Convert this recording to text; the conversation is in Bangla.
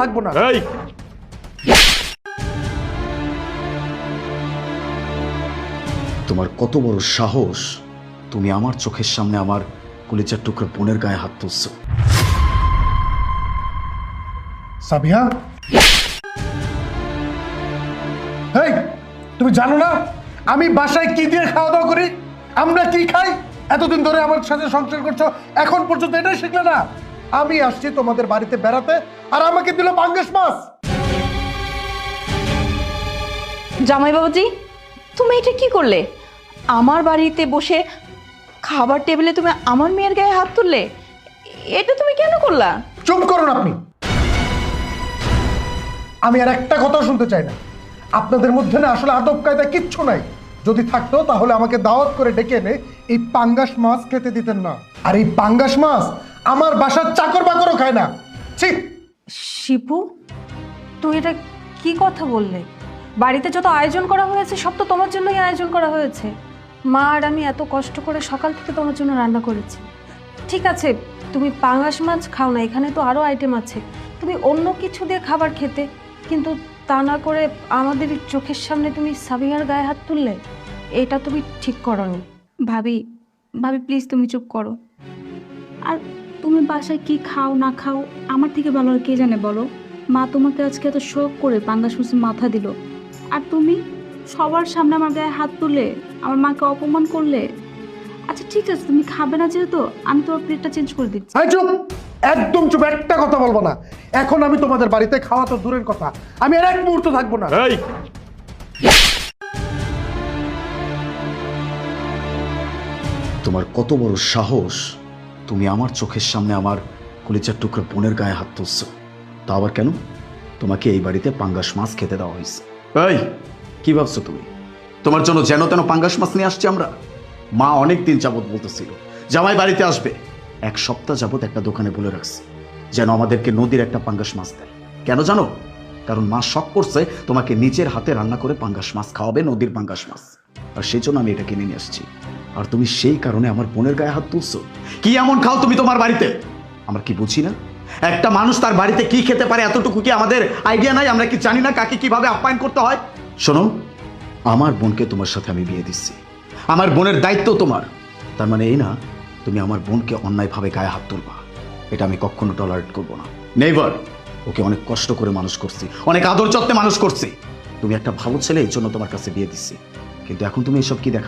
থাকবো না। এই তোমার কত বড় সাহস, তুমি আমার চোখের সামনে আমার কলিজার টুকরো বোনের গায়ে হাত তুলছো। সাবিয়া, এই তুমি জানো না আমি বাসায় কি দিয়ে খাওয়া দাওয়া করি, আমরা কি খাই? এতদিন ধরে আমার সাথে সংসার করছো, এখন পর্যন্ত এটাই শিখলে না? আমি আসছি তোমাদের বাড়িতে বেড়াতে আর আমাকে দিল পাঙ্গাস মাছ। জামাই বাবাজি, তুমি এটা কি করলে? আমার বাড়িতে বসে খাবার টেবিলে তুমি আমার মেয়ের গায়ে হাত তুললে, এটা তুমি কেন করলা? চুপ করুন আপনি, আমি আর একটা কথা শুনতে চাই না। আপনাদের মধ্যে না আসলে আদব কায়দা কিচ্ছু নাই। যদি থাকতো তাহলে আমাকে দাওয়াত করে ডেকে এনে এই পাঙ্গাস মাছ খেতে দিতেন না। আর এই পাঙ্গাস মাছ আমার বাসার চাকর বাকরও খায় না। ছি! শিপু, তুই এটা কি কথা বললে? বাড়িতে যত আয়োজন করা হয়েছে সব তো তোমার জন্যই আয়োজন করা হয়েছে। মা আর আমি এত কষ্ট করে সকাল থেকে তোমার জন্য রান্না করেছি। ঠিক আছে, তুমি পাঙ্গাস মাছ খাও না, এখানে তো আরও আইটেম আছে, তুমি অন্য কিছু দিয়ে খাবার খেতে, কিন্তু তা না করে আমাদের চোখের সামনে তুমি সাবিয়ার গায়ে হাত তুললে, এটা তুমি ঠিক করনি। ভাবি ভাবি প্লিজ তুমি চুপ করো। আর তুমি বাসায় কি খাও না খাও আমার থেকে ভালো আর কে জানে বলো? মা তোমাকে আজকে এত শখ করে পাঙ্গাস মাছে মাথা দিল, আর তুমি সবার সামনে আমার গায়ে হাত তুলে আমার মাকে অপমান করলে। আচ্ছা ঠিক আছে, তুমি খাবে না যেহেতু আমি তোমার প্লেটটা চেঞ্জ করে দিচ্ছি। এই চুপ, একদম চুপ, একটা কথা বলবো না। এখন আমি তোমাদের বাড়িতে খাওয়া তো দূরের কথা, আমি আর এক মুহূর্ত থাকবো না। এই তোমার কত বড় সাহস, তুমি আমার চোখের সামনে আমার কলিজার টুকরো বোনের গায়ে হাত তুলছো। তা আবার কেন? তোমাকে এই বাড়িতে পাঙ্গাস মাছ খেতে দেওয়া হয়েছে। এই কি ভাবছো তুমি? তোমার জন্য যেন তেন পাঙ্গাস মাছ নিয়ে আসছি আমরা? মা অনেক দিন যাবত বলতেছিল জামাই বাড়িতে আসবে, এক সপ্তাহ যাবত একটা দোকানে বলে রাখছে যেন আমাদেরকে নদীর একটা পাঙ্গাস মাছ দেয়। কেন জানো? কারণ মা শখ করছে তোমাকে নিজের হাতে রান্না করে পাঙ্গাস মাছ খাওয়াবে, নদীর পাঙ্গাস মাছ। আর সেই জন্য আমি এটা কিনে নিয়ে আসছি। আর তুমি সেই কারণে আমার বোনের গায়ে হাত তুলছো। কি এমন খাও তুমি তোমার বাড়িতে? আমরা কি বুঝি না? একটা মানুষ তার বাড়িতে কি খেতে পারে এতটুকু কি আমাদের আইডিয়া নাই? আমরা কি জানি না কাকে কিভাবে আপ্যায়ন করতে হয়? শোনো, আমার বোনকে তোমার সাথে আমি বিয়ে দিচ্ছি, আমার বোনের দায়িত্ব তোমার। তার মানে এই না তুমি আমার বোনকে অন্যায়ভাবে গায়ে হাত তুলবা। এটা আমি কখনো টলারেট করবো না, নেভার। ওকে অনেক কষ্ট করে মানুষ করছি, অনেক আদর যত্নে মানুষ করছি। তুমি একটা ভালো ছেলে, এই জন্য তোমার কাছে বিয়ে দিচ্ছি, কিন্তু এখন তুমি এসব কি দেখা